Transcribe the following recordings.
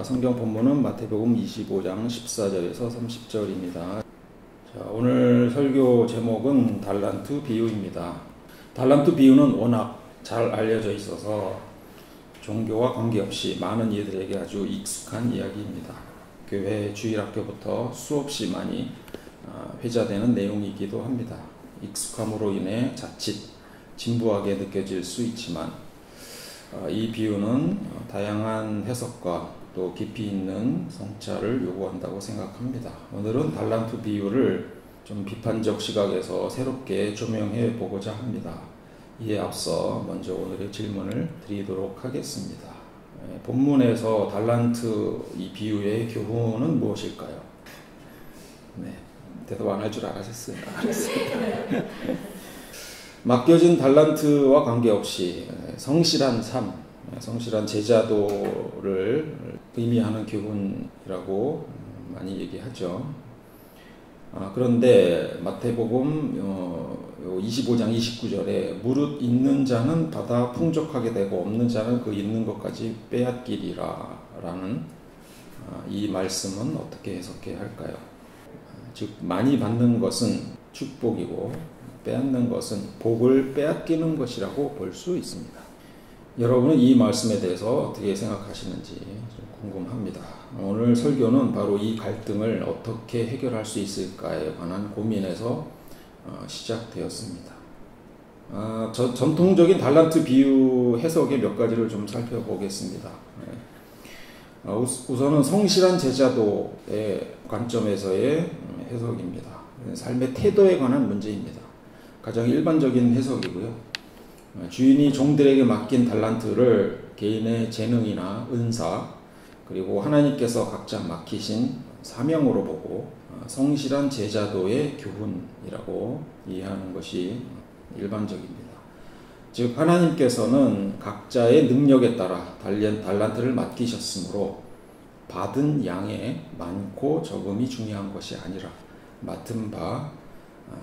성경 본문은 마태복음 25장 14절에서 30절입니다. 자, 오늘 설교 제목은 달란트 비유입니다. 달란트 비유는 워낙 잘 알려져 있어서 종교와 관계없이 많은 이들에게 아주 익숙한 이야기입니다. 교회 주일학교부터 수없이 많이 회자되는 내용이기도 합니다. 익숙함으로 인해 자칫 진부하게 느껴질 수 있지만 이 비유는 다양한 해석과 또 깊이 있는 성찰을 요구한다고 생각합니다. 오늘은 달란트 비유를 좀 비판적 시각에서 새롭게 조명해 보고자 합니다. 이에 앞서 먼저 오늘의 질문을 드리도록 하겠습니다. 본문에서 달란트 이 비유의 교훈은 무엇일까요? 네, 대답 안 할 줄 알았어요. 맡겨진 달란트와 관계없이 성실한 삶, 성실한 제자도를 의미하는 교훈이라고 많이 얘기하죠. 그런데 마태복음 25장 29절에 무릇 있는 자는 받아 풍족하게 되고 없는 자는 그 있는 것까지 빼앗기리라 라는 이 말씀은 어떻게 해석해야 할까요? 즉 많이 받는 것은 축복이고 빼앗는 것은 복을 빼앗기는 것이라고 볼 수 있습니다. 여러분은 이 말씀에 대해서 어떻게 생각하시는지 좀 궁금합니다. 오늘 설교는 바로 이 갈등을 어떻게 해결할 수 있을까에 관한 고민에서 시작되었습니다. 전통적인 달란트 비유 해석의 몇 가지를 좀 살펴보겠습니다. 우선은 성실한 제자도의 관점에서의 해석입니다. 삶의 태도에 관한 문제입니다. 가장 일반적인 해석이고요. 주인이 종들에게 맡긴 달란트를 개인의 재능이나 은사 그리고 하나님께서 각자 맡기신 사명으로 보고 성실한 제자도의 교훈이라고 이해하는 것이 일반적입니다. 즉 하나님께서는 각자의 능력에 따라 달란트를 맡기셨으므로 받은 양의 많고 적음이 중요한 것이 아니라 맡은 바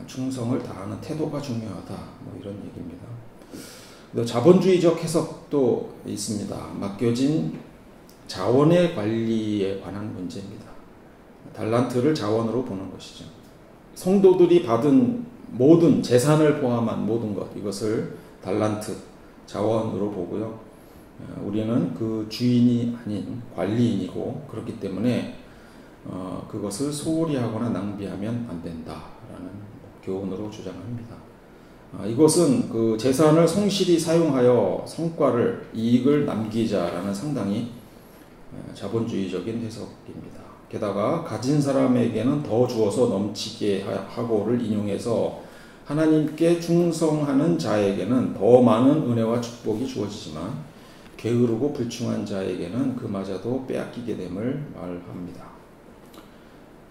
충성을 다하는 태도가 중요하다. 이런 얘기입니다. 자본주의적 해석도 있습니다. 맡겨진 자원의 관리에 관한 문제입니다. 달란트를 자원으로 보는 것이죠. 성도들이 받은 모든 재산을 포함한 모든 것, 이것을 달란트, 자원으로 보고요. 우리는 그 주인이 아닌 관리인이고 그렇기 때문에 그것을 소홀히 하거나 낭비하면 안 된다라는 교훈으로 주장합니다. 이것은 그 재산을 성실히 사용하여 성과를 이익을 남기자라는 상당히 자본주의적인 해석입니다. 게다가 가진 사람에게는 더 주어서 넘치게 하고를 인용해서 하나님께 충성하는 자에게는 더 많은 은혜와 축복이 주어지지만 게으르고 불충한 자에게는 그마저도 빼앗기게 됨을 말합니다.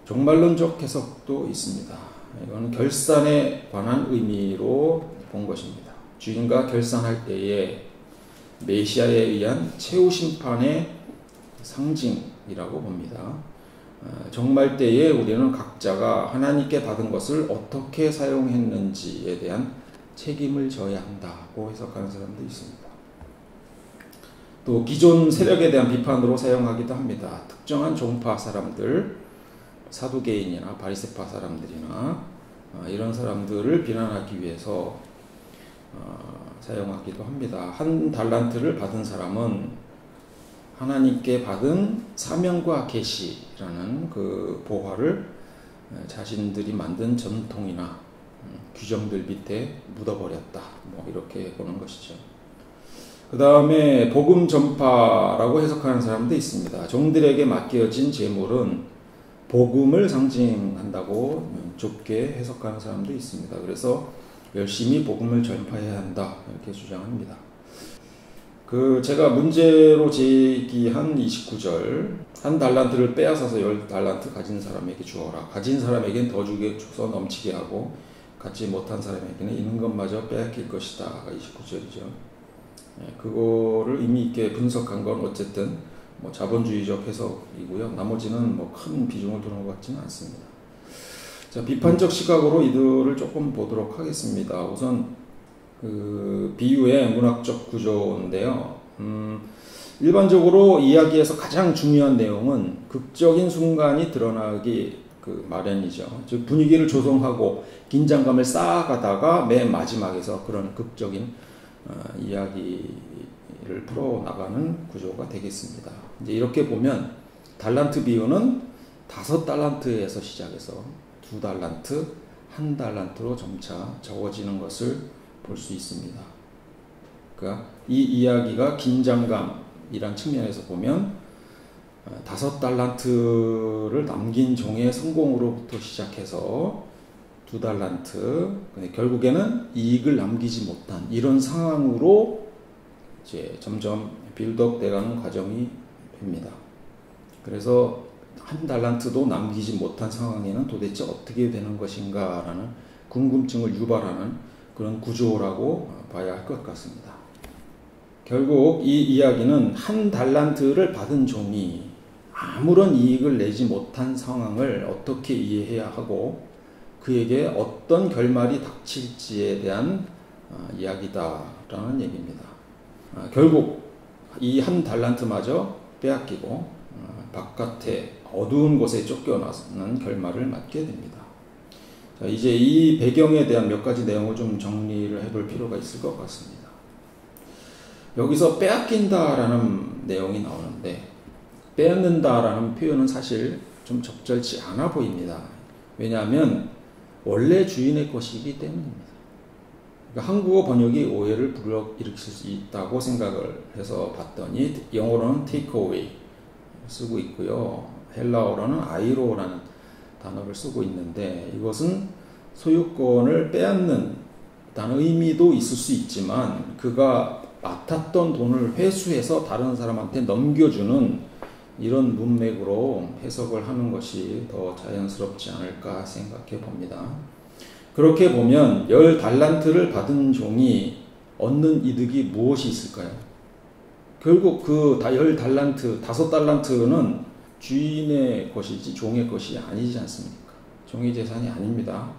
종말론적 해석도 있습니다. 이건 결산에 관한 의미로 본 것입니다. 주인과 결산할 때에 메시아에 의한 최후 심판의 상징이라고 봅니다. 정말 때에 우리는 각자가 하나님께 받은 것을 어떻게 사용했는지에 대한 책임을 져야 한다고 해석하는 사람도 있습니다. 또 기존 세력에 대한 비판으로 사용하기도 합니다. 특정한 종파 사람들, 사두개인이나 바리새파 사람들이나 이런 사람들을 비난하기 위해서 사용하기도 합니다. 한 달란트를 받은 사람은 하나님께 받은 사명과 계시라는 그 보화를 자신들이 만든 전통이나 규정들 밑에 묻어버렸다. 이렇게 보는 것이죠. 그 다음에 복음 전파라고 해석하는 사람도 있습니다. 종들에게 맡겨진 재물은 복음을 상징한다고 좁게 해석하는 사람도 있습니다. 그래서 열심히 복음을 전파해야 한다 이렇게 주장합니다. 제가 문제로 제기한 29절 한 달란트를 빼앗아서 10달란트 가진 사람에게 주어라. 가진 사람에겐 더 줘서 넘치게 하고 갖지 못한 사람에게는 있는 것마저 빼앗길 것이다. 29절이죠. 그거를 의미 있게 분석한 건 어쨌든 자본주의적 해석이고요. 나머지는 큰 비중을 두는 것 같지는 않습니다. 자, 비판적 시각으로 이들을 조금 보도록 하겠습니다. 우선 비유의 문학적 구조인데요. 일반적으로 이야기에서 가장 중요한 내용은 극적인 순간이 드러나기 마련이죠. 즉 분위기를 조성하고 긴장감을 쌓아가다가 맨 마지막에서 그런 극적인 이야기를 풀어나가는 구조가 되겠습니다. 이제 이렇게 보면 달란트 비유는 5달란트에서 시작해서 2달란트, 1달란트로 점차 적어지는 것을 볼 수 있습니다. 그러니까 이 이야기가 긴장감이란 측면에서 보면 5달란트를 남긴 종의 성공으로부터 시작해서 2달란트, 결국에는 이익을 남기지 못한 이런 상황으로 이제 점점 빌드업 돼가는 과정이 됩니다. 그래서 1달란트도 남기지 못한 상황에는 도대체 어떻게 되는 것인가라는 궁금증을 유발하는 그런 구조라고 봐야 할 것 같습니다. 결국 이 이야기는 1달란트를 받은 종이 아무런 이익을 내지 못한 상황을 어떻게 이해해야 하고 그에게 어떤 결말이 닥칠지에 대한 이야기다라는 얘기입니다. 결국 이 1달란트마저 빼앗기고 바깥에 어두운 곳에 쫓겨나는 결말을 맞게 됩니다. 자, 이제 이 배경에 대한 몇 가지 내용을 좀 정리를 해볼 필요가 있을 것 같습니다. 여기서 빼앗긴다라는 내용이 나오는데 빼앗는다라는 표현은 사실 좀 적절치 않아 보입니다. 왜냐하면 원래 주인의 것이기 때문입니다. 그러니까 한국어 번역이 오해를 불러일으킬 수 있다고 생각을 해서 봤더니 영어로는 take away 쓰고 있고요. 헬라어로는 아이로라는 단어를 쓰고 있는데 이것은 소유권을 빼앗는다는 의미도 있을 수 있지만 그가 맡았던 돈을 회수해서 다른 사람한테 넘겨주는 이런 문맥으로 해석을 하는 것이 더 자연스럽지 않을까 생각해 봅니다. 그렇게 보면 10달란트를 받은 종이 얻는 이득이 무엇이 있을까요? 결국 그 10달란트, 5달란트는 주인의 것이지 종의 것이 아니지 않습니까? 종의 재산이 아닙니다.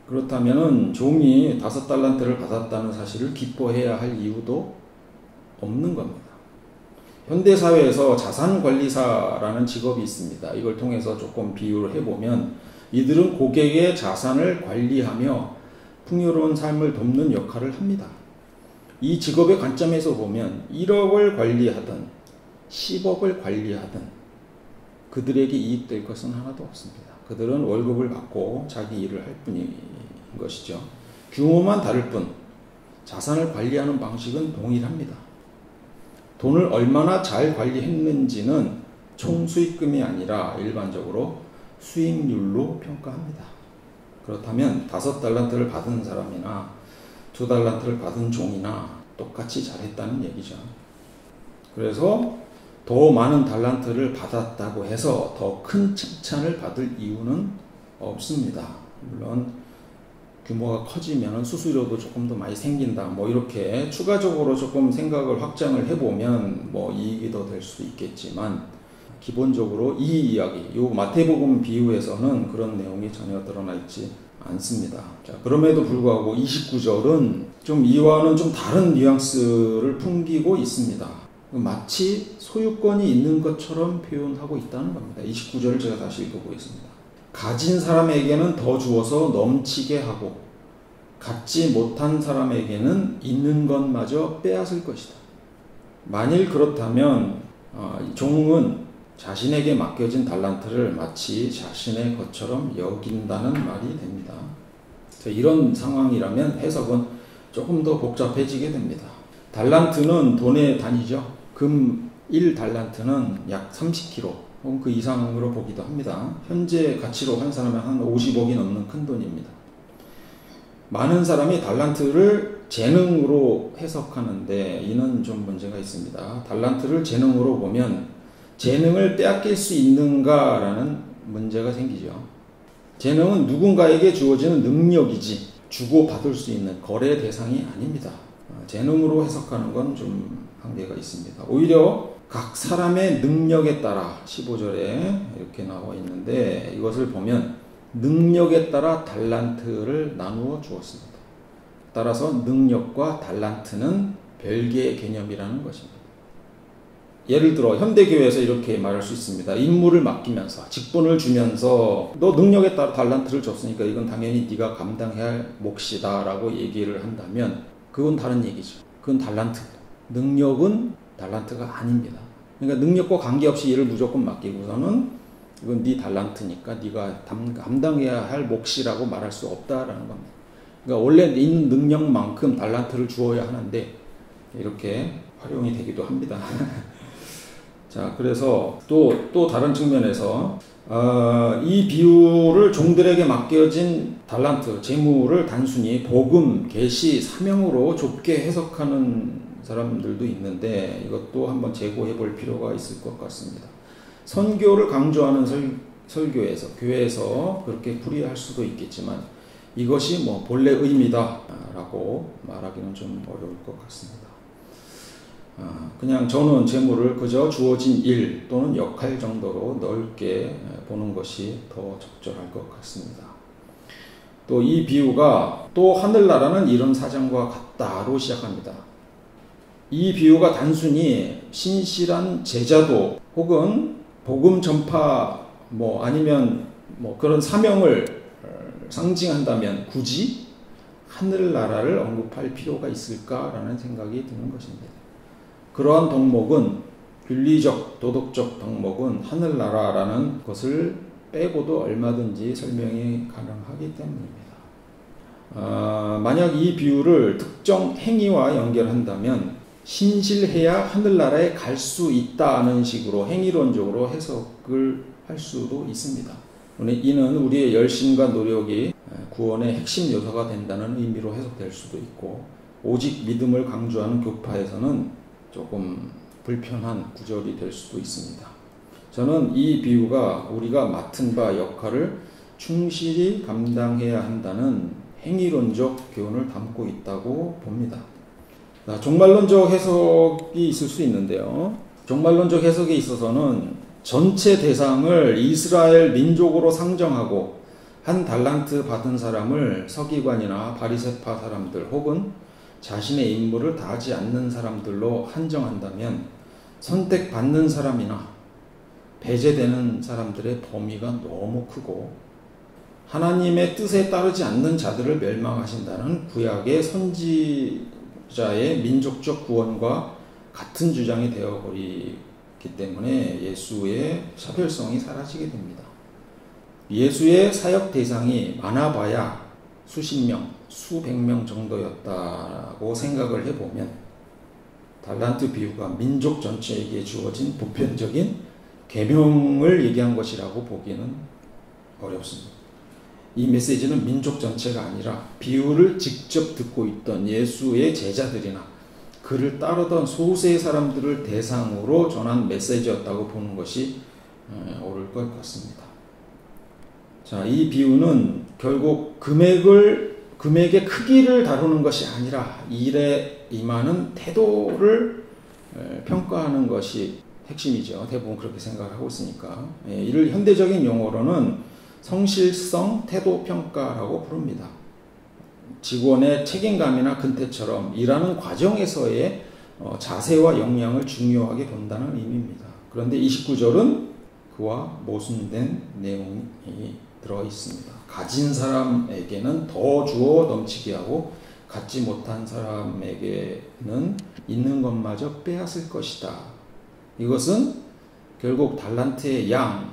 그렇다면 종이 5달란트를 받았다는 사실을 기뻐해야 할 이유도 없는 겁니다. 현대사회에서 자산관리사라는 직업이 있습니다. 이걸 통해서 조금 비유를 해보면 이들은 고객의 자산을 관리하며 풍요로운 삶을 돕는 역할을 합니다. 이 직업의 관점에서 보면 1억을 관리하든 10억을 관리하든 그들에게 이익될 것은 하나도 없습니다. 그들은 월급을 받고 자기 일을 할 뿐인 것이죠. 규모만 다를 뿐 자산을 관리하는 방식은 동일합니다. 돈을 얼마나 잘 관리했는지는 총수익금이 아니라 일반적으로 수익률로 평가합니다. 그렇다면 5달란트를 받은 사람이나 2달란트를 받은 종이나 똑같이 잘했다는 얘기죠. 그래서 더 많은 달란트를 받았다고 해서 더 큰 칭찬을 받을 이유는 없습니다. 물론 규모가 커지면 수수료도 조금 더 많이 생긴다. 뭐 이렇게 추가적으로 조금 생각을 확장을 해보면 뭐 이익이 더 될 수도 있겠지만 기본적으로 이 이야기, 요 마태복음 비유에서는 그런 내용이 전혀 드러나 있지 않습니다. 자, 그럼에도 불구하고 29절은 좀 이와는 좀 다른 뉘앙스를 풍기고 있습니다. 마치 소유권이 있는 것처럼 표현하고 있다는 겁니다. 29절을 제가 다시 읽어보겠습니다. 가진 사람에게는 더 주어서 넘치게 하고 갖지 못한 사람에게는 있는 것마저 빼앗을 것이다. 만일 그렇다면 종은 자신에게 맡겨진 달란트를 마치 자신의 것처럼 여긴다는 말이 됩니다. 이런 상황이라면 해석은 조금 더 복잡해지게 됩니다. 달란트는 돈의 단위죠. 금 1달란트는 약 30kg 혹은 그 이상으로 보기도 합니다. 현재 가치로 환산하면 한 50억이 넘는 큰 돈입니다. 많은 사람이 달란트를 재능으로 해석하는데 이는 좀 문제가 있습니다. 달란트를 재능으로 보면 재능을 빼앗길 수 있는가라는 문제가 생기죠. 재능은 누군가에게 주어지는 능력이지 주고받을 수 있는 거래 대상이 아닙니다. 재능으로 해석하는 건 좀 한계가 있습니다. 오히려 각 사람의 능력에 따라 15절에 이렇게 나와 있는데 이것을 보면 능력에 따라 달란트를 나누어 주었습니다. 따라서 능력과 달란트는 별개의 개념이라는 것입니다. 예를 들어 현대교회에서 이렇게 말할 수 있습니다. 임무를 맡기면서 직분을 주면서 너 능력에 따라 달란트를 줬으니까 이건 당연히 네가 감당해야 할 몫이다 라고 얘기를 한다면 그건 다른 얘기죠. 그건 달란트. 능력은 달란트가 아닙니다. 그러니까 능력과 관계없이 일을 무조건 맡기고서는 이건 네 달란트니까 네가 감당해야 할 몫이라고 말할 수 없다라는 겁니다. 그러니까 원래 있는 능력만큼 달란트를 주어야 하는데 이렇게 활용이 되기도 합니다. 자, 그래서 또 다른 측면에서 이 비유를 종들에게 맡겨진 달란트, 재물을 단순히 복음, 계시, 사명으로 좁게 해석하는 사람들도 있는데 이것도 한번 재고해 볼 필요가 있을 것 같습니다. 선교를 강조하는 설교에서, 교회에서 그렇게 풀이할 수도 있겠지만 이것이 뭐 본래 의미다라고 말하기는 좀 어려울 것 같습니다. 그냥 저는 재물을 그저 주어진 일 또는 역할 정도로 넓게 보는 것이 더 적절할 것 같습니다. 또 이 비유가 또 하늘나라는 이런 사정과 같다로 시작합니다. 이 비유가 단순히 신실한 제자도 혹은 복음 전파 아니면 그런 사명을 상징한다면 굳이 하늘나라를 언급할 필요가 있을까라는 생각이 드는 것입니다. 그러한 덕목은 윤리적, 도덕적 덕목은 하늘나라라는 것을 빼고도 얼마든지 설명이 가능하기 때문입니다. 만약 이 비유를 특정 행위와 연결한다면 신실해야 하늘나라에 갈 수 있다는 식으로 행위론적으로 해석을 할 수도 있습니다. 이는 우리의 열심과 노력이 구원의 핵심 요소가 된다는 의미로 해석될 수도 있고 오직 믿음을 강조하는 교파에서는 조금 불편한 구절이 될 수도 있습니다. 저는 이 비유가 우리가 맡은 바 역할을 충실히 감당해야 한다는 행위론적 교훈을 담고 있다고 봅니다. 종말론적 해석이 있을 수 있는데요. 종말론적 해석에 있어서는 전체 대상을 이스라엘 민족으로 상정하고 한 달란트 받은 사람을 서기관이나 바리새파 사람들 혹은 자신의 임무를 다하지 않는 사람들로 한정한다면 선택받는 사람이나 배제되는 사람들의 범위가 너무 크고 하나님의 뜻에 따르지 않는 자들을 멸망하신다는 구약의 선지자의 민족적 구원과 같은 주장이 되어버리기 때문에 예수의 차별성이 사라지게 됩니다. 예수의 사역 대상이 많아봐야 수십 명, 수백 명 정도였다고 생각을 해보면 달란트 비유가 민족 전체에게 주어진 보편적인 계명을 얘기한 것이라고 보기는 어렵습니다. 이 메시지는 민족 전체가 아니라 비유를 직접 듣고 있던 예수의 제자들이나 그를 따르던 소수의 사람들을 대상으로 전한 메시지였다고 보는 것이 옳을 것 같습니다. 자, 이 비유는 결국 금액의 크기를 다루는 것이 아니라 일에 임하는 태도를 평가하는 것이 핵심이죠. 대부분 그렇게 생각하고 있으니까. 이를 현대적인 용어로는 성실성 태도 평가라고 부릅니다. 직원의 책임감이나 근태처럼 일하는 과정에서의 자세와 역량을 중요하게 본다는 의미입니다. 그런데 29절은 그와 모순된 내용이 들어 있습니다. 가진 사람에게는 더 주어 넘치게 하고 갖지 못한 사람에게는 있는 것마저 빼앗을 것이다. 이것은 결국 달란트의 양,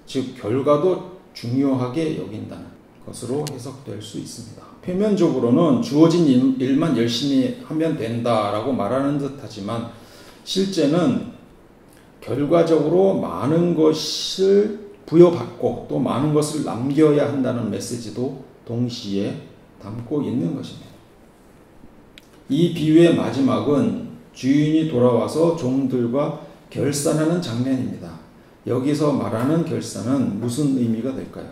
즉 결과도 중요하게 여긴다는 것으로 해석될 수 있습니다. 표면적으로는 주어진 일만 열심히 하면 된다라고 말하는 듯하지만 실제는 결과적으로 많은 것을 부여받고 또 많은 것을 남겨야 한다는 메시지도 동시에 담고 있는 것입니다. 이 비유의 마지막은 주인이 돌아와서 종들과 결산하는 장면입니다. 여기서 말하는 결산은 무슨 의미가 될까요?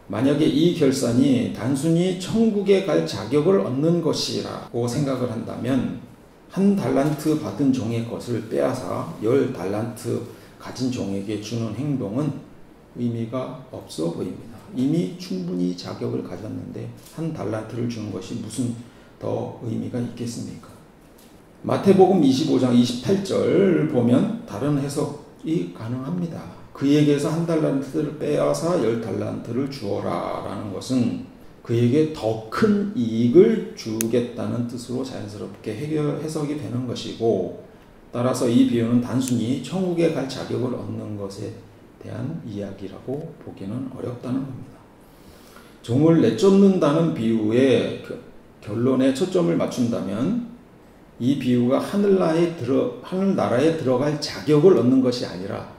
만약에 이 결산이 단순히 천국에 갈 자격을 얻는 것이라고 생각을 한다면 한 달란트 받은 종의 것을 빼앗아 10달란트 가진 종에게 주는 행동은 의미가 없어 보입니다. 이미 충분히 자격을 가졌는데 한 달란트를 주는 것이 무슨 더 의미가 있겠습니까? 마태복음 25장 28절을 보면 다른 해석이 가능합니다. 그에게서 1달란트를 빼앗아 10달란트를 주어라 라는 것은 그에게 더 큰 이익을 주겠다는 뜻으로 자연스럽게 해석이 되는 것이고, 따라서 이 비유는 단순히 천국에 갈 자격을 얻는 것에 대한 이야기라고 보기는 어렵다는 겁니다. 종을 내쫓는다는 비유의 결론에 초점을 맞춘다면 이 비유가 하늘나라에 들어갈 자격을 얻는 것이 아니라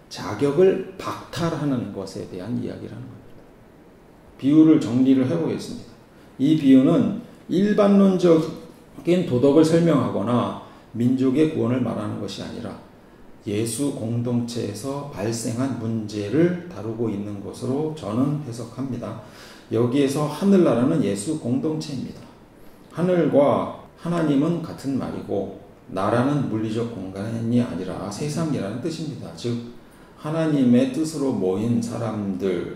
자격을 박탈하는 것에 대한 이야기라는 겁니다. 비유를 정리를 해보겠습니다. 이 비유는 일반론적인 도덕을 설명하거나 민족의 구원을 말하는 것이 아니라 예수 공동체에서 발생한 문제를 다루고 있는 것으로 저는 해석합니다. 여기에서 하늘나라는 예수 공동체입니다. 하늘과 하나님은 같은 말이고 나라는 물리적 공간이 아니라 세상이라는 뜻입니다. 즉 하나님의 뜻으로 모인 사람들의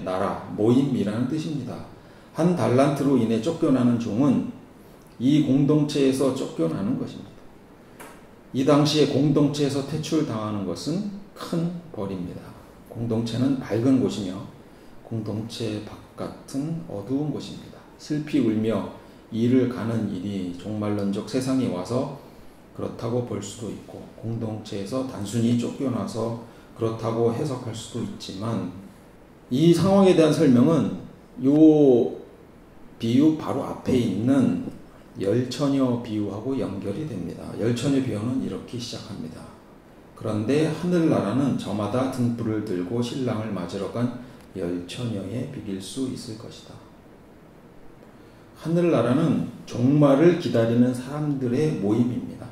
나라, 모임이라는 뜻입니다. 1달란트로 인해 쫓겨나는 종은 이 공동체에서 쫓겨나는 것입니다. 이 당시에 공동체에서 퇴출당하는 것은 큰 벌입니다. 공동체는 밝은 곳이며 공동체 바깥은 어두운 곳입니다. 슬피 울며 일을 가는 일이 종말론적 세상에 와서 그렇다고 볼 수도 있고, 공동체에서 단순히 쫓겨나서 그렇다고 해석할 수도 있지만, 이 상황에 대한 설명은 요 비유 바로 앞에 있는 열처녀 비유하고 연결이 됩니다. 열처녀 비유는 이렇게 시작합니다. 그런데 하늘나라는 저마다 등불을 들고 신랑을 맞으러 간 열처녀에 비길 수 있을 것이다. 하늘나라는 종말을 기다리는 사람들의 모임입니다.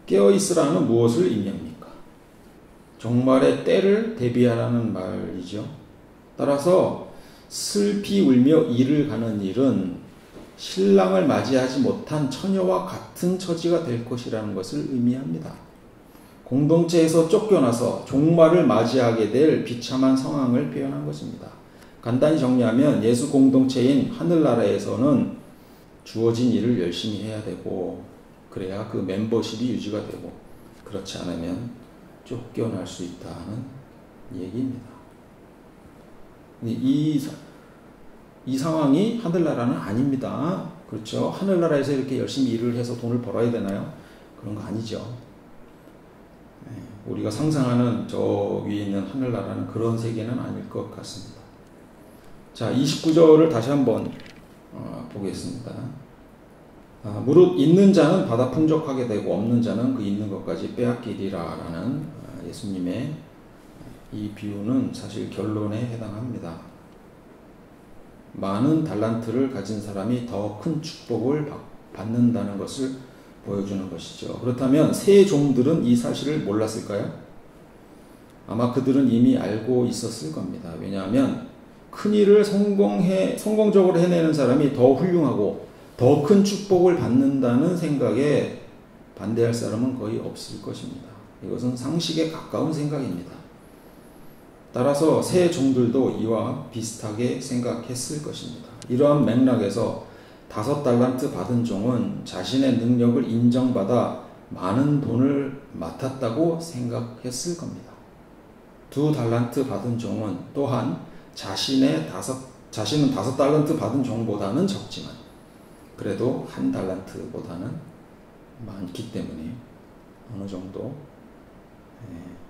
깨어있으라는 무엇을 의미합니까? 종말의 때를 대비하라는 말이죠. 따라서 슬피 울며 일을 가는 일은 신랑을 맞이하지 못한 처녀와 같은 처지가 될 것이라는 것을 의미합니다. 공동체에서 쫓겨나서 종말을 맞이하게 될 비참한 상황을 표현한 것입니다. 간단히 정리하면 예수 공동체인 하늘나라에서는 주어진 일을 열심히 해야 되고, 그래야 그 멤버십이 유지가 되고, 그렇지 않으면 쫓겨날 수 있다는 얘기입니다. 이 상황이 하늘나라는 아닙니다. 그렇죠? 하늘나라에서 이렇게 열심히 일을 해서 돈을 벌어야 되나요? 그런 거 아니죠. 우리가 상상하는 저 위에 있는 하늘나라는 그런 세계는 아닐 것 같습니다. 자, 29절을 다시 한번 보겠습니다. 무릇 있는 자는 받아 풍족하게 되고 없는 자는 그 있는 것까지 빼앗기리라 라는 예수님의 이 비유는 사실 결론에 해당합니다. 많은 달란트를 가진 사람이 더 큰 축복을 받는다는 것을 보여주는 것이죠. 그렇다면 새 종들은 이 사실을 몰랐을까요? 아마 그들은 이미 알고 있었을 겁니다. 왜냐하면 큰 일을 성공적으로 해내는 사람이 더 훌륭하고 더 큰 축복을 받는다는 생각에 반대할 사람은 거의 없을 것입니다. 이것은 상식에 가까운 생각입니다. 따라서 새 종들도 이와 비슷하게 생각했을 것입니다. 이러한 맥락에서 5달란트 받은 종은 자신의 능력을 인정받아 많은 돈을 맡았다고 생각했을 겁니다. 2달란트 받은 종은 또한 자신은 5달란트 받은 종보다는 적지만 그래도 1달란트보다는 많기 때문에 어느 정도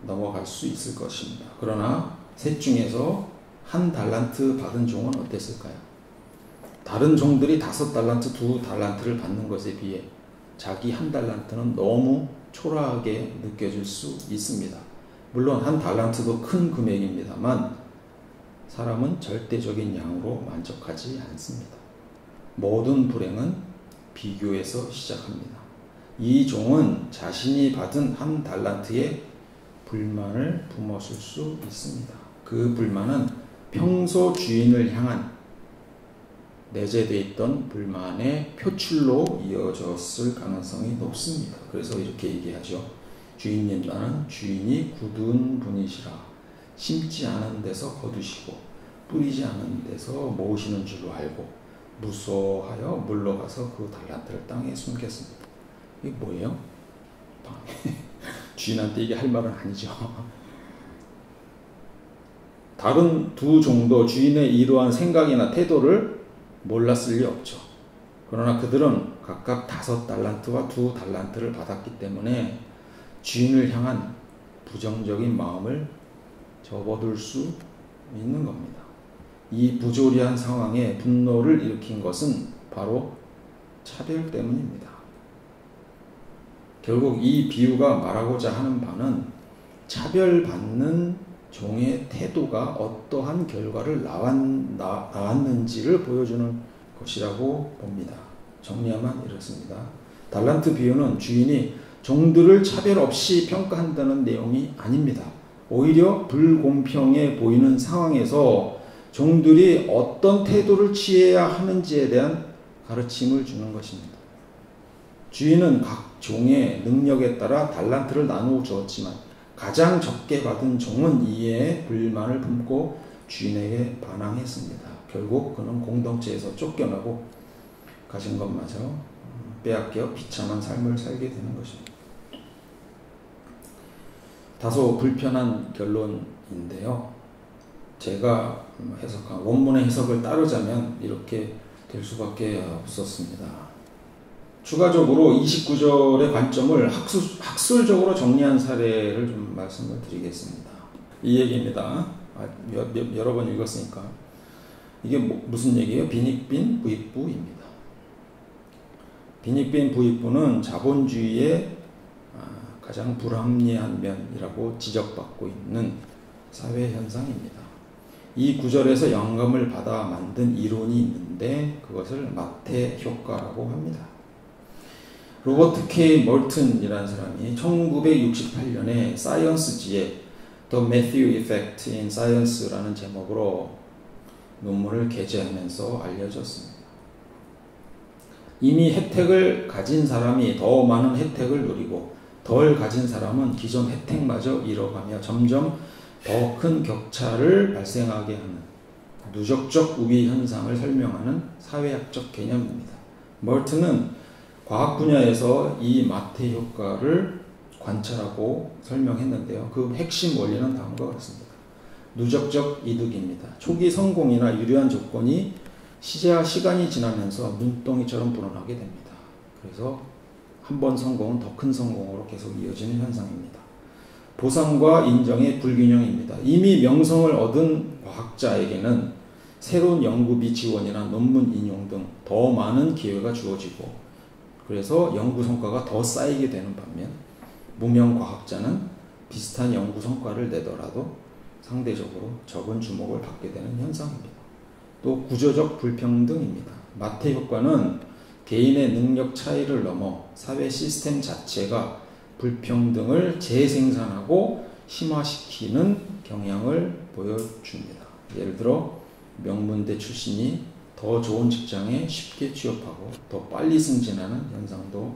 넘어갈 수 있을 것입니다. 그러나 셋 중에서 1달란트 받은 종은 어땠을까요? 다른 종들이 5달란트, 2달란트를 받는 것에 비해 자기 1달란트는 너무 초라하게 느껴질 수 있습니다. 물론 1달란트도 큰 금액입니다만 사람은 절대적인 양으로 만족하지 않습니다. 모든 불행은 비교에서 시작합니다. 이 종은 자신이 받은 1달란트에 불만을 품었을 수 있습니다. 그 불만은 평소 주인을 향한 내재되어 있던 불만의 표출로 이어졌을 가능성이 높습니다. 그래서 이렇게 얘기하죠. 주인님, 나는 주인이 굳은 분이시라. 심지 않은 데서 거두시고 뿌리지 않은 데서 모으시는 줄로 알고 무소하여 물러가서 그 달란트를 땅에 숨겼습니다. 이게 뭐예요? 주인한테 이게 할 말은 아니죠. 다른 두 종도 주인의 이러한 생각이나 태도를 몰랐을 리 없죠. 그러나 그들은 각각 5달란트와 2달란트를 받았기 때문에 주인을 향한 부정적인 마음을 접어둘 수 있는 겁니다. 이 부조리한 상황에 분노를 일으킨 것은 바로 차별 때문입니다. 결국 이 비유가 말하고자 하는 바는 차별받는 종의 태도가 어떠한 결과를 낳았는지를 보여주는 것이라고 봅니다. 정리하면 이렇습니다. 달란트 비유는 주인이 종들을 차별 없이 평가한다는 내용이 아닙니다. 오히려 불공평해 보이는 상황에서 종들이 어떤 태도를 취해야 하는지에 대한 가르침을 주는 것입니다. 주인은 각 종의 능력에 따라 달란트를 나누어 주었지만 가장 적게 받은 종은 이에 불만을 품고 주인에게 반항했습니다. 결국 그는 공동체에서 쫓겨나고 가진 것마저 빼앗겨 비참한 삶을 살게 되는 것입니다. 다소 불편한 결론인데요. 제가 해석한 원문의 해석을 따르자면 이렇게 될 수밖에 없었습니다. 추가적으로 29절의 관점을 학술적으로 정리한 사례를 좀 말씀을 드리겠습니다. 이 얘기입니다. 여러 번 읽었으니까. 이게 무슨 얘기예요? 빈익빈 부익부입니다. 빈익빈 부익부는 자본주의의 가장 불합리한 면이라고 지적받고 있는 사회현상입니다. 이 구절에서 영감을 받아 만든 이론이 있는데 그것을 마태 효과라고 합니다. 로버트 K. 멀튼이라는 사람이 1968년에 사이언스지에 The Matthew Effect in Science라는 제목으로 논문을 게재하면서 알려졌습니다. 이미 혜택을 가진 사람이 더 많은 혜택을 누리고 덜 가진 사람은 기존 혜택마저 잃어가며 점점 더 큰 격차를 발생하게 하는 누적적 우위 현상을 설명하는 사회학적 개념입니다. 멀튼은 과학 분야에서 이 마태 효과를 관찰하고 설명했는데요. 그 핵심 원리는 다음과 같습니다. 누적적 이득입니다. 초기 성공이나 유리한 조건이 시간이 지나면서 눈덩이처럼 불어나게 됩니다. 그래서 한 번 성공은 더 큰 성공으로 계속 이어지는 현상입니다. 보상과 인정의 불균형입니다. 이미 명성을 얻은 과학자에게는 새로운 연구비 지원이나 논문 인용 등 더 많은 기회가 주어지고 그래서 연구 성과가 더 쌓이게 되는 반면 무명 과학자는 비슷한 연구 성과를 내더라도 상대적으로 적은 주목을 받게 되는 현상입니다. 또 구조적 불평등입니다. 마태 효과는 개인의 능력 차이를 넘어 사회 시스템 자체가 불평등을 재생산하고 심화시키는 경향을 보여줍니다. 예를 들어 명문대 출신이 더 좋은 직장에 쉽게 취업하고 더 빨리 승진하는 현상도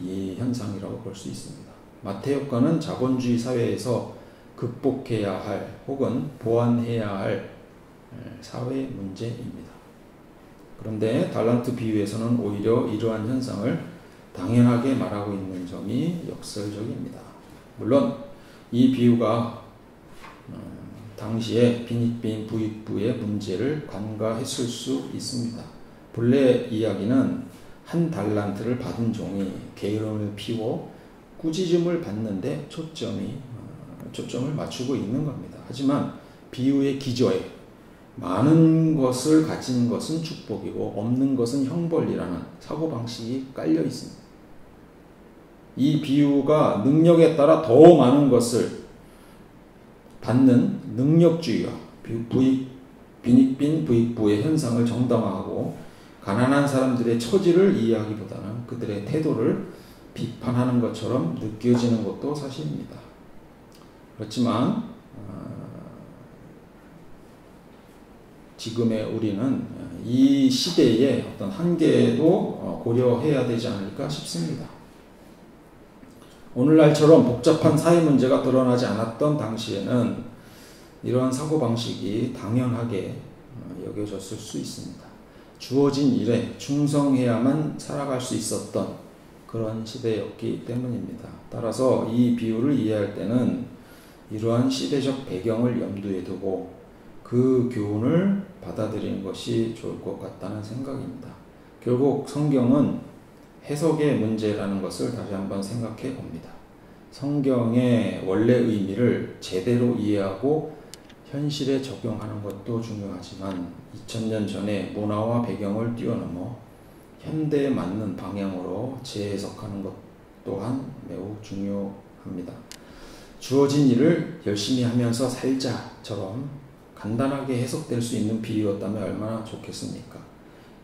이 현상이라고 볼 수 있습니다. 마태 효과는 자본주의 사회에서 극복해야 할 혹은 보완해야 할 사회 문제입니다. 그런데 달란트 비유에서는 오히려 이러한 현상을 당연하게 말하고 있는 점이 역설적입니다. 물론 이 비유가 당시에 빈익빈 부익부의 문제를 간과했을 수 있습니다. 본래 이야기는 한 달란트를 받은 종이 게으름을 피워 꾸짖음을 받는데 초점을 맞추고 있는 겁니다. 하지만 비유의 기저에 많은 것을 가진 것은 축복이고 없는 것은 형벌이라는 사고방식이 깔려 있습니다. 이 비유가 능력에 따라 더 많은 것을 받는 능력주의와 빈익빈 부익부의 현상을 정당화하고 가난한 사람들의 처지를 이해하기보다는 그들의 태도를 비판하는 것처럼 느껴지는 것도 사실입니다. 그렇지만 지금의 우리는 이 시대의 어떤 한계도 고려해야 되지 않을까 싶습니다. 오늘날처럼 복잡한 사회 문제가 드러나지 않았던 당시에는 이러한 사고방식이 당연하게 여겨졌을 수 있습니다. 주어진 일에 충성해야만 살아갈 수 있었던 그런 시대였기 때문입니다. 따라서 이 비유를 이해할 때는 이러한 시대적 배경을 염두에 두고 그 교훈을 받아들이는 것이 좋을 것 같다는 생각입니다. 결국 성경은 해석의 문제라는 것을 다시 한번 생각해 봅니다. 성경의 원래 의미를 제대로 이해하고 현실에 적용하는 것도 중요하지만 2000년 전의 문화와 배경을 뛰어넘어 현대에 맞는 방향으로 재해석하는 것 또한 매우 중요합니다. 주어진 일을 열심히 하면서 살자처럼 간단하게 해석될 수 있는 비유였다면 얼마나 좋겠습니까?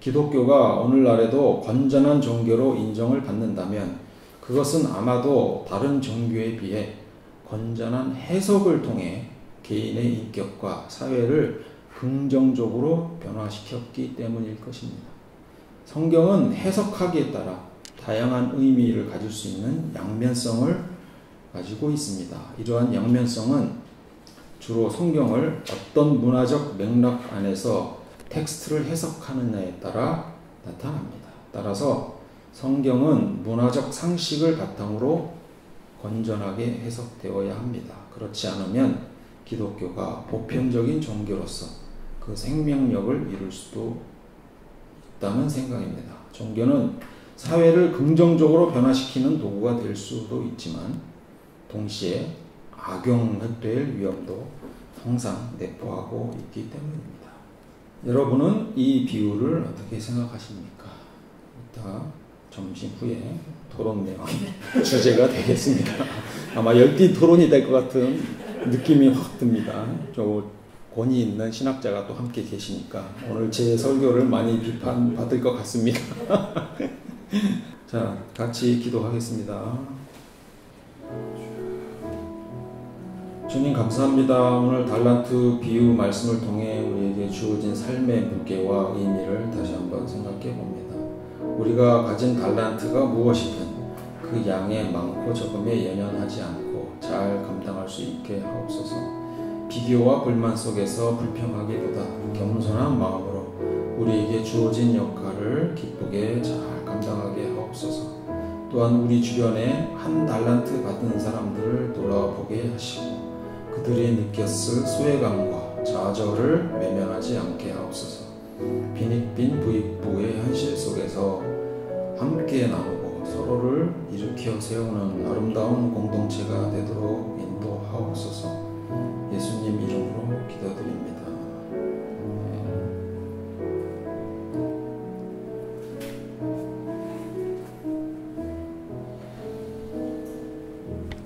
기독교가 오늘날에도 건전한 종교로 인정을 받는다면 그것은 아마도 다른 종교에 비해 건전한 해석을 통해 개인의 인격과 사회를 긍정적으로 변화시켰기 때문일 것입니다. 성경은 해석하기에 따라 다양한 의미를 가질 수 있는 양면성을 가지고 있습니다. 이러한 양면성은 주로 성경을 어떤 문화적 맥락 안에서 텍스트를 해석하느냐에 따라 나타납니다. 따라서 성경은 문화적 상식을 바탕으로 건전하게 해석되어야 합니다. 그렇지 않으면 기독교가 보편적인 종교로서 그 생명력을 이룰 수도 있다는 생각입니다. 종교는 사회를 긍정적으로 변화시키는 도구가 될 수도 있지만 동시에 악용될 위험도 항상 내포하고 있기 때문입니다. 여러분은 이 비유를 어떻게 생각하십니까? 이따 점심 후에 토론 내용 주제가 되겠습니다. 아마 열띤 토론이 될 것 같은 느낌이 확 듭니다. 저 권위 있는 신학자가 또 함께 계시니까 오늘 제 설교를 많이 비판받을 것 같습니다. 자, 같이 기도하겠습니다. 주님 감사합니다. 오늘 달란트 비유 말씀을 통해 우리에게 주어진 삶의 무게와 의미를 다시 한번 생각해 봅니다. 우리가 가진 달란트가 무엇이든 그 양의 많고 적음에 연연하지 않고 잘 감당할 수 있게 하옵소서. 비교와 불만 속에서 불평하기보다 겸손한 마음으로 우리에게 주어진 역할을 기쁘게 잘 감당하게 하옵소서. 또한 우리 주변에 한 달란트 받은 사람들을 돌아보게 하시고 그들이 느꼈을 소외감과 좌절을 외면하지 않게 하옵소서. 빈익빈 부익부의 현실 속에서 함께 나누고 서로를 일으켜 세우는 아름다운 공동체가